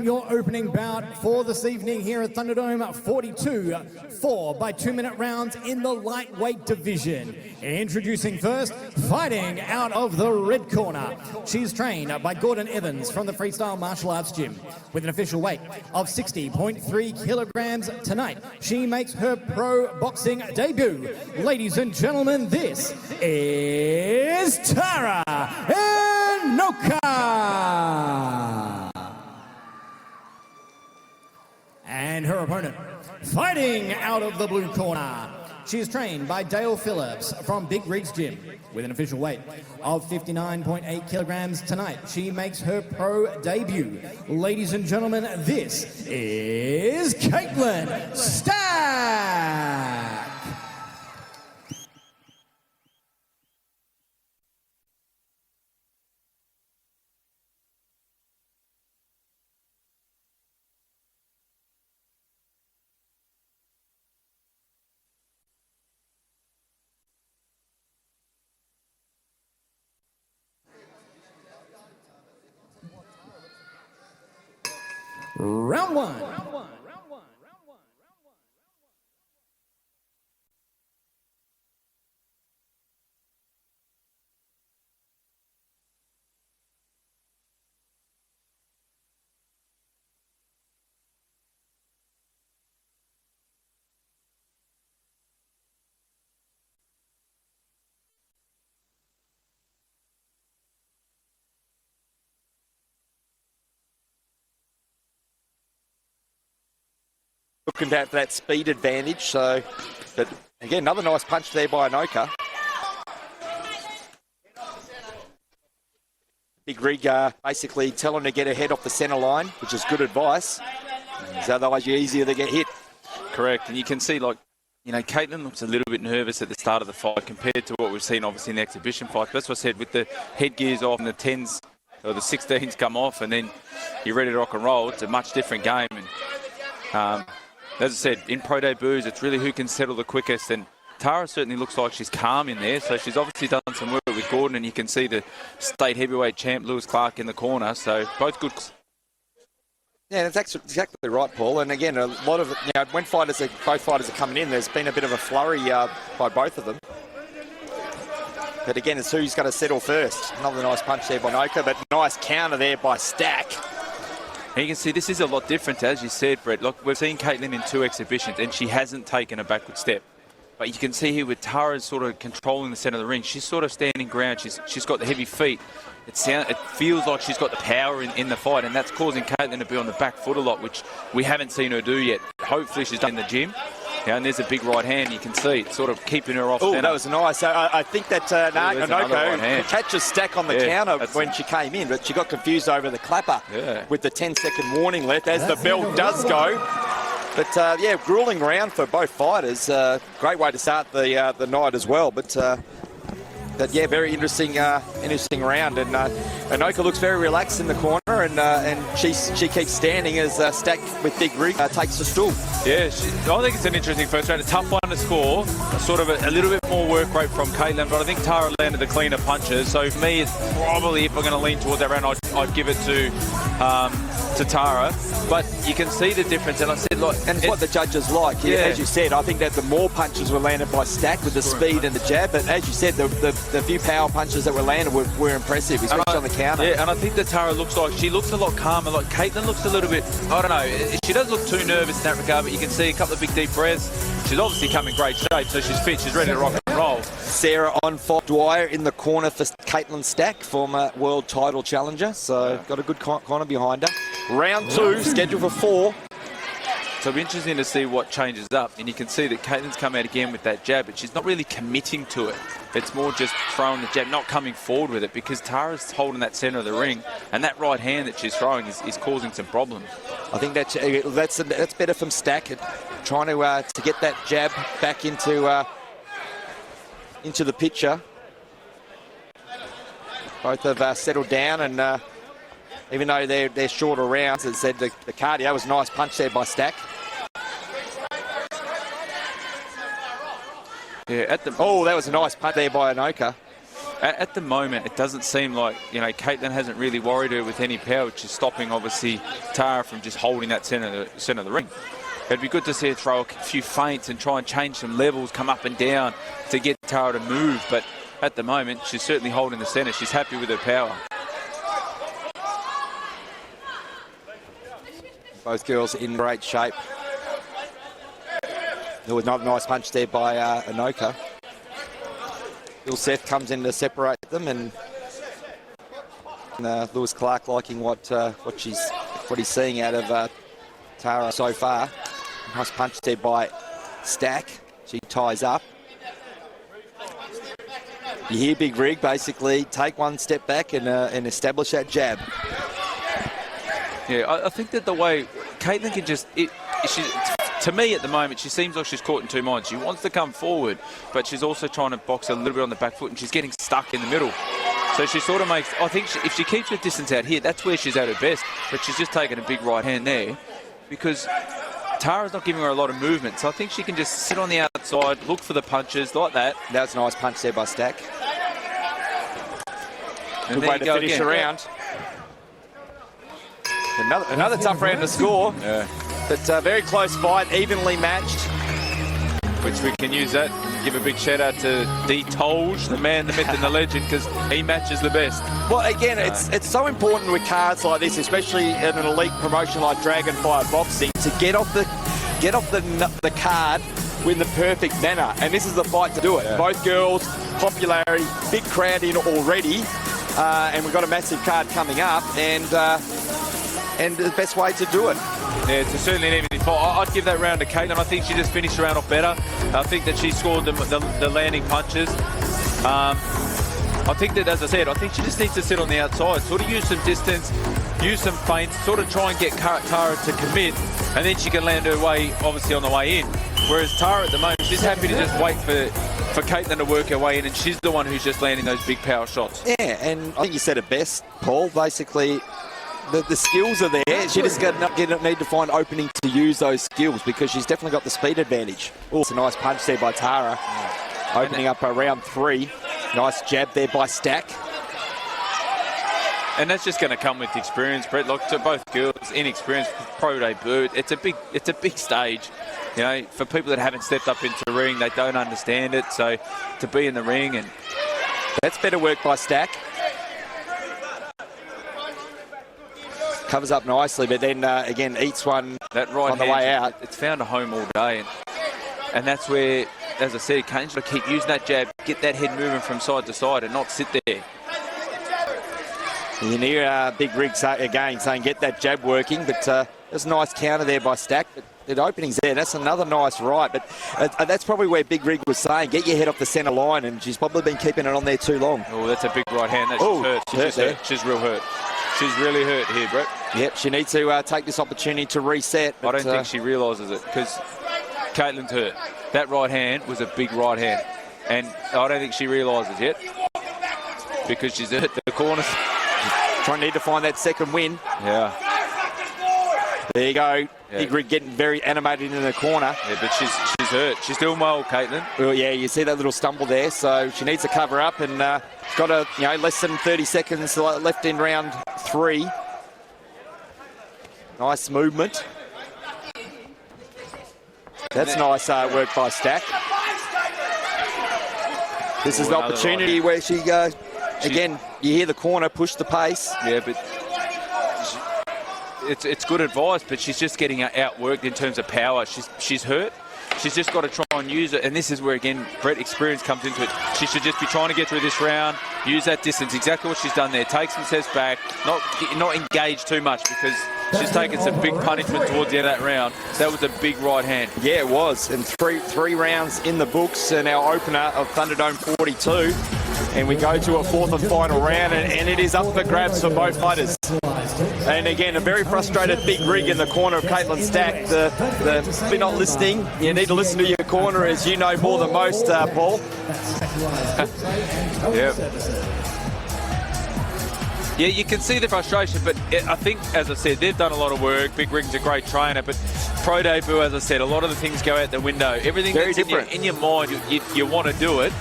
your opening bout for this evening here at Thunderdome, 42-4 by 2-minute rounds in the lightweight division. Introducing first, fighting out of the red corner. She's trained by Gordon Evans from the Freestyle Martial Arts Gym with an official weight of 60.3 kilograms tonight. She makes her pro boxing debut. Ladies and gentlemen, this is Tara Enoka. And her opponent, fighting out of the blue corner. She is trained by Dale Phillips from Big Reach Gym with an official weight of 59.8 kilograms tonight. She makes her pro debut. Ladies and gentlemen, this is Katelyn Stack. Round one. Looking at that speed advantage, so, but again, another nice punch there by Enoka. Big Rig basically telling her to get her head off the centre line, which is good advice, because otherwise you're easier to get hit. Correct, and you can see, like, you know, Katelyn looks a little bit nervous at the start of the fight compared to what we've seen, obviously, in the exhibition fight. That's what I said, with the headgears off and the 10s or the 16s come off, and then you're ready to rock and roll. It's a much different game, and as I said, in pro debuts, it's really who can settle the quickest, and Tara certainly looks like she's calm in there, so she's obviously done some work with Gordon, and you can see the state heavyweight champ, Lewis Clark, in the corner, so both good. Yeah, that's exactly right, Paul, and again, a lot of, you know, when both fighters are coming in, there's been a bit of a flurry by both of them. But again, it's who's going to settle first. Another nice punch there by Enoka, but nice counter there by Stack. And you can see this is a lot different, as you said, Brett. Look, we've seen Katelyn in 2 exhibitions, and she hasn't taken a backward step. But you can see here with Tara sort of controlling the centre of the ring, she's sort of standing ground. She's got the heavy feet. It feels like she's got the power in the fight, and that's causing Katelyn to be on the back foot a lot, which we haven't seen her do yet. Hopefully she's done in the gym. Yeah, and there's a big right hand. You can see it sort of keeping her off. Oh, that was nice. I think that Enoka catches Stack on the counter when she came in, but she got confused over the clapper with the 10-second warning left as the bell does go. But yeah, grueling round for both fighters. Great way to start the night as well. But yeah, very interesting round. And Enoka looks very relaxed in the corner, and she keeps standing as Stack with Big Rig takes the stool. Yeah, I think it's an interesting first round. A tough one to score. Sort of a little bit more work rate from Katelyn, but I think Tara landed the cleaner punches. So for me, it's probably, if we're going to lean towards that round, I'd give it to Tara. But you can see the difference, and I said, like, and it's what the judges like. Yeah. As you said, I think that the more punches were landed by Stack with the speed and the jab, but as you said, the few power punches that were landed were impressive, especially on the counter. Yeah, and I think that Tara looks a lot calmer. Like Katelyn looks a little bit, I don't know, she does look too nervous in that regard, but you can see a couple of big deep breaths. She's obviously come in great shape, so she's fit, she's ready to rock and roll. Sarah on fight. Dwyer in the corner for Katelyn Stack, former world title challenger, so got a good corner behind her. Round 2, scheduled for 4. So it'll be interesting to see what changes up, and you can see that Katelyn's come out again with that jab, but she's not really committing to it. It's more just throwing the jab, not coming forward with it, because Tara's holding that centre of the ring, and that right hand that she's throwing is causing some problems. I think that's better from Stack, trying to get that jab back into the picture. Both have settled down, and even though they're shorter rounds, as I said, the cardio was a nice punch there by Stack. Yeah, oh, that was a nice punch there by Enoka. At the moment, it doesn't seem like, you know, Katelyn hasn't really worried her with any power, which is stopping, obviously, Tara from just holding that centre of the ring. It'd be good to see her throw a few feints and try and change some levels, come up and down to get Tara to move. But at the moment, she's certainly holding the centre. She's happy with her power. Both girls in great shape. There was another nice punch there by Enoka. Bill Seth comes in to separate them, and Lewis Clark liking what he's seeing out of Tara so far. Nice punch there by Stack. She ties up. You hear Big Rig basically take one step back and establish that jab. Yeah, I think that the way Katelyn can just... to me, at the moment, she seems like she's caught in two minds. She wants to come forward, but she's also trying to box a little bit on the back foot, and she's getting stuck in the middle. So she sort of makes... I think if she keeps her distance out here, that's where she's at her best. But she's just taken a big right hand there because Tara's not giving her a lot of movement. So I think she can just sit on the outside, look for the punches like that. That was a nice punch there by Stack. And good way to finish the round. Another tough round to score. Yeah. But very close fight, evenly matched. Which we can use that and give a big shout out to D. Tolge, the man, the myth and the legend, because he matches the best. Well, again, it's so important with cards like this, especially in an elite promotion like Dragonfire Boxing, to get off the card in the perfect manner. And this is the fight to do it. Yeah. Both girls, popularity, big crowd in already, and we've got a massive card coming up, and the best way to do it. Yeah, it's certainly an even fight. I'd give that round to Katelyn. I think she just finished the round off better. I think that she scored the landing punches. I think that, as I said, I think she just needs to sit on the outside, sort of use some distance, use some feints, sort of try and get Tara to commit, and then she can land her way, obviously, on the way in. Whereas Tara, at the moment, she's happy to just wait for Katelyn to work her way in, and she's the one who's just landing those big power shots. Yeah, and I think you said it best, Paul. Basically, the skills are there. She just need to find opening to use those skills because she's definitely got the speed advantage. Oh, it's a nice punch there by Tara, opening up round 3. Nice jab there by Stack. And that's just going to come with experience, Brett. Look, to both girls, inexperienced, pro debut. It's a big stage. You know, for people that haven't stepped up into the ring, they don't understand it. So to be in the ring, and that's better work by Stack. Covers up nicely, but then again eats one that right on the way out. It's found a home all day, and that's where, as I said, Kane's got to keep using that jab, get that head moving from side to side, and not sit there. You hear Big Rig again saying get that jab working, but there's a nice counter there by Stack. But the opening's there. That's another nice right, but that's probably where Big Rig was saying get your head off the centre line, and she's probably been keeping it on there too long. Oh, that's a big right hand. That's hurt. She's hurt. She's real hurt. She's really hurt here, Brett. Yep, she needs to take this opportunity to reset. I don't think she realises it because Katelyn's hurt. That right hand was a big right hand, and I don't think she realises yet because she's hurt the corners. Need to find that second win. Yeah. There you go. Yeah. Big Rig getting very animated in the corner. Yeah, but she's hurt. She's still mole, Katelyn. Well, yeah, you see that little stumble there. So she needs to cover up, and got less than 30 seconds left in round 3. Nice movement. That's nice work by Stack. This is the opportunity where she goes. Again, you hear the corner, push the pace. Yeah, but it's good advice, but she's just getting outworked in terms of power. She's hurt. She's just got to try and use it, and this is where, again, Brett, experience comes into it. She should just be trying to get through this round, use that distance, exactly what she's done there. Take some steps back, not engage too much because she's taken some big punishment towards the end of that round. That was a big right hand. Yeah, it was, and three rounds in the books, and our opener of Thunderdome 42. And we go to a 4th and final round, and it is up for grabs for both fighters. And again, a very frustrated Big Rig in the corner of Katelyn Stack. If you're not listening, you need to listen to your corner, as you know more than most, Paul. Yeah, you can see the frustration, but I think, as I said, they've done a lot of work. Big Rig's a great trainer, but pro debut, as I said, a lot of the things go out the window. Everything very that's different in your mind, you want to do it.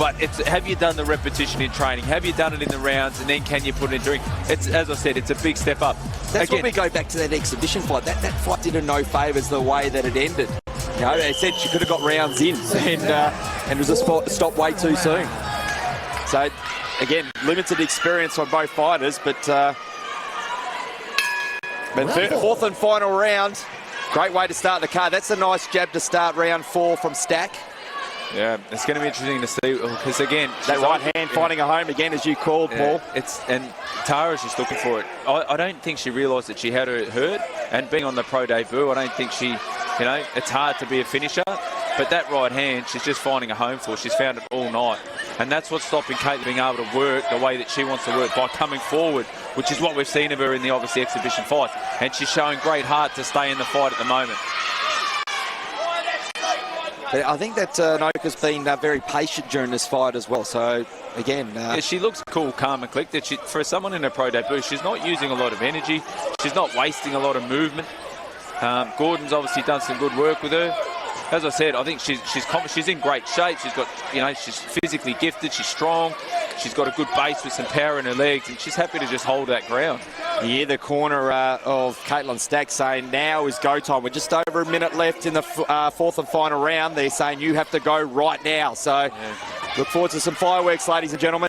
But it's, have you done the repetition in training? Have you done it in the rounds? And then can you put it in drink? It's, as I said, it's a big step up. That's when we go back to that exhibition fight. That fight did her no favours the way that it ended. You know, they said she could have got rounds in, and it was a stop way too soon. So, again, limited experience on both fighters, but fourth and final round. Great way to start the card. That's a nice jab to start round 4 from Stack. Yeah, it's going to be interesting to see because again, that right hand finding a home again, as you called, Paul. And Tara's just looking for it. I don't think she realised that she had her hurt, and being on the pro debut, I don't think she, you know, it's hard to be a finisher. But that right hand, she's just finding a home for. She's found it all night, and that's what's stopping Katelyn being able to work the way that she wants to work by coming forward, which is what we've seen of her in the obviously exhibition fight. And she's showing great heart to stay in the fight at the moment. I think that Enoka's been very patient during this fight as well. So, again... yeah, she looks cool, calm and collected. For someone in her pro debut, she's not using a lot of energy. She's not wasting a lot of movement. Gordon's obviously done some good work with her. As I said, I think she's in great shape. She's got, you know, she's physically gifted. She's strong. She's got a good base with some power in her legs, and she's happy to just hold that ground. Yeah, the corner of Katelyn Stack saying now is go time. We're just over a minute left in the fourth and final round. They're saying you have to go right now. So look forward to some fireworks, ladies and gentlemen.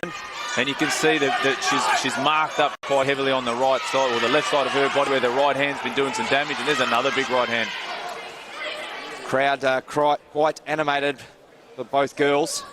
And you can see that she's marked up quite heavily on the right side, or the left side of her body, where the right hand's been doing some damage, and there's another big right hand. Crowd quite animated for both girls.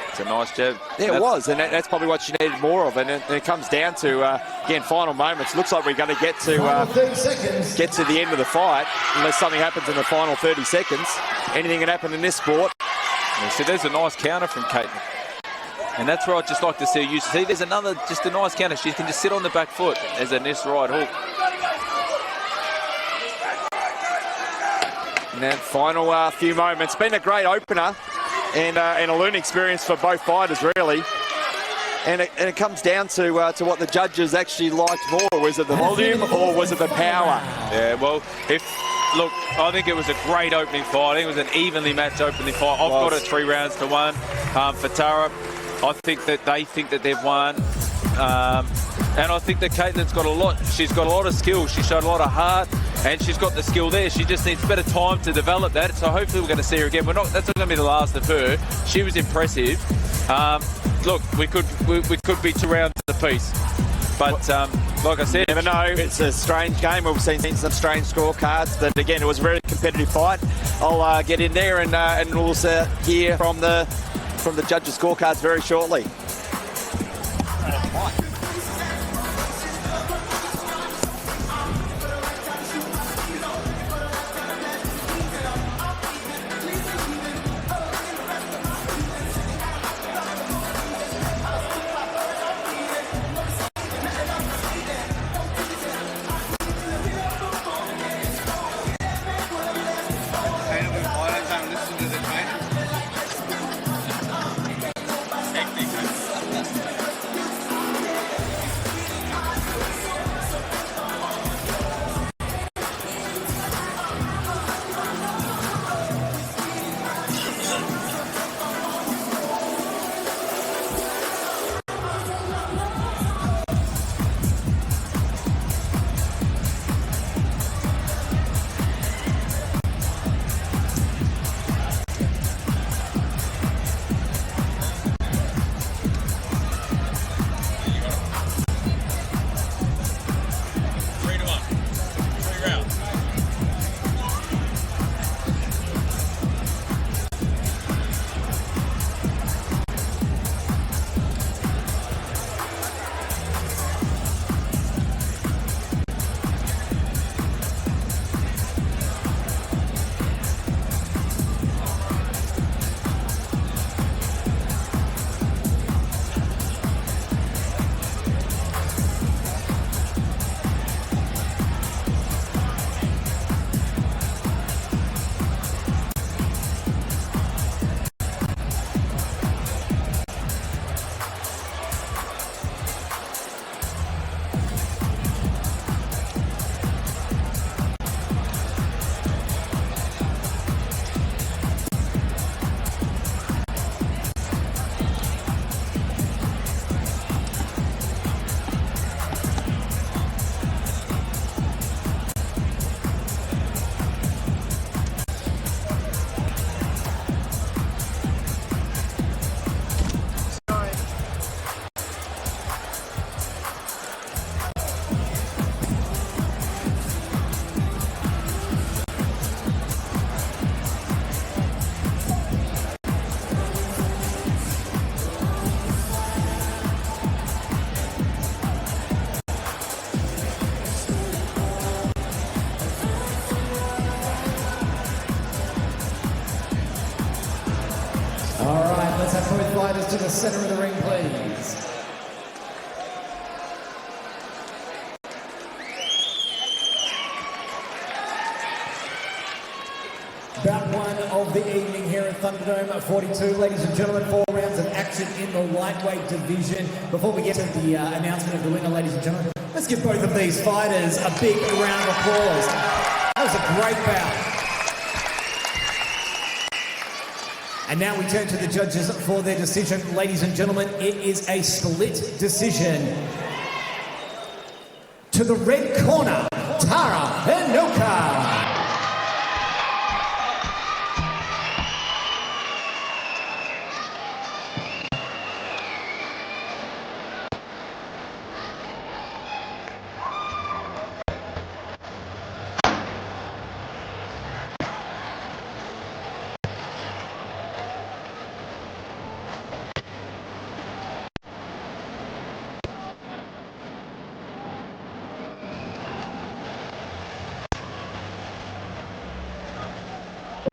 It's a nice jab. Yeah, it was, and that's probably what she needed more of. And it comes down to, again, final moments. Looks like we're going to get to the end of the fight, unless something happens in the final 30 seconds. Anything can happen in this sport. Yeah, so there's a nice counter from Katelyn. And that's where I'd just like to see her use. See, there's another, just a nice counter. She can just sit on the back foot as a nice right hook. And then final few moments. Been a great opener and a learning experience for both fighters, really. And it comes down to what the judges actually liked more. Was it the volume or was it the power? Yeah, well, look, I think it was a great opening fight. I think it was an evenly matched opening fight. I've got it 3 rounds to 1 for Tara. I think that they think that they've won. And I think that Katelyn's got a lot. She's got a lot of skill. She showed a lot of heart, and she's got the skill there. She just needs better time to develop that. So hopefully we're going to see her again. That's not going to be the last of her. She was impressive. Look, we could be 2 rounds apiece. But like I said, you never know. It's a strange game. We've seen some strange scorecards. But again, it was a very competitive fight. I'll get in there and we'll hear from the judges' scorecards very shortly. fighters to the center of the ring, please. Bout one of the evening here at Thunderdome at 42. Ladies and gentlemen, 4 rounds of action in the lightweight division. Before we get to the announcement of the winner, ladies and gentlemen, let's give both of these fighters a big round of applause. That was a great bout. And now we turn to the judges for their decision. Ladies and gentlemen, it is a split decision. To the red corner, Enoka.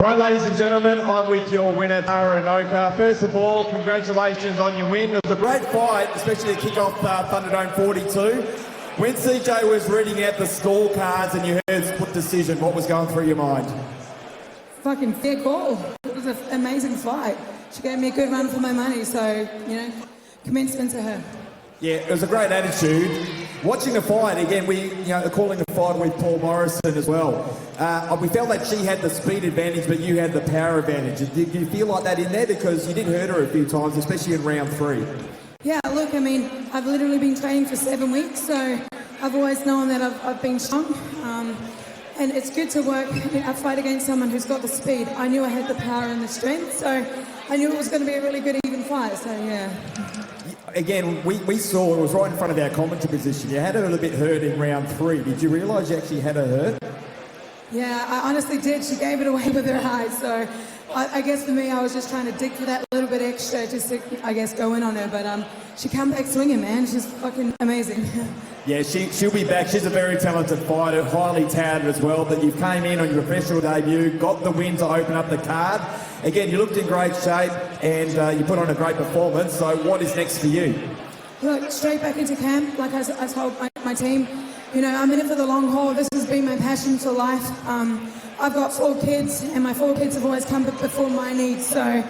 Right, ladies and gentlemen, I'm with your winner, Enoka. First of all, congratulations on your win. It was a great fight, especially to kick off Thunderdome 42. When CJ was reading out the scorecards and you heard split decision, what was going through your mind? Fucking fair call. It was an amazing fight. She gave me a good run for my money, so, you know, commencement to her. Yeah, it was a great attitude. Watching the fight, again, calling the fight with Paul Morrison as well. We felt that she had the speed advantage, but you had the power advantage. Did you feel like that in there? Because you did hurt her a few times, especially in round 3. Yeah, look, I mean, I've literally been training for 7 weeks, so I've always known that I've been strong. And it's good to work a fight against someone who's got the speed. I knew I had the power and the strength, so I knew it was going to be a really good even fight, so yeah. Again, we saw it was right in front of our commentary position. You had her a little bit hurt in round 3. Did you realise you actually had her hurt? Yeah, I honestly did. She gave it away with her eyes, so I guess for me, I was just trying to dig for that little bit extra just to, I guess, go in on her. But she come back swinging, man. She's fucking amazing. Yeah, she'll be back. She's a very talented fighter, highly touted as well. But you came in on your professional debut, got the win to open up the card. Again, you looked in great shape and you put on a great performance. So what is next for you? Look, straight back into camp. Like I told my team, you know, I'm in it for the long haul. This has been my passion for life. I've got 4 kids, and my 4 kids have always come before my needs. So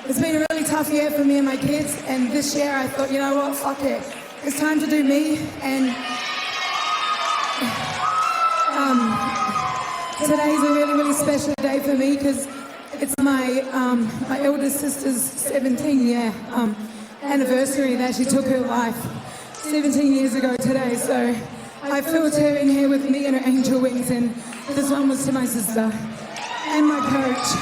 it's been a really tough year for me and my kids. And this year I thought, you know what, fuck it. It's time to do me. And today's a really, really special day for me because it's my eldest sister's 17-year anniversary that she took her life 17 years ago today. So I filled her in here with me and her angel wings, and this one was to my sister and my coach.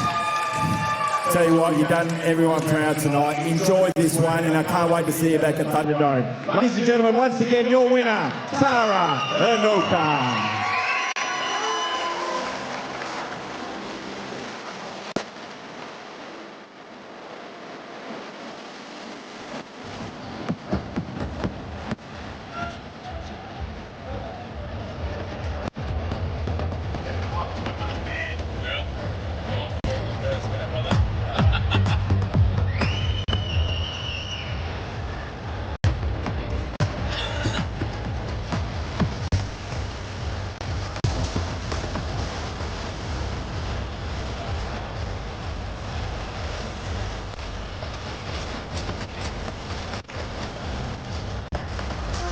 Tell you what, you've done everyone proud tonight. Enjoy this one, and I can't wait to see you back at Thunderdome. Ladies and gentlemen, once again, your winner, Enoka.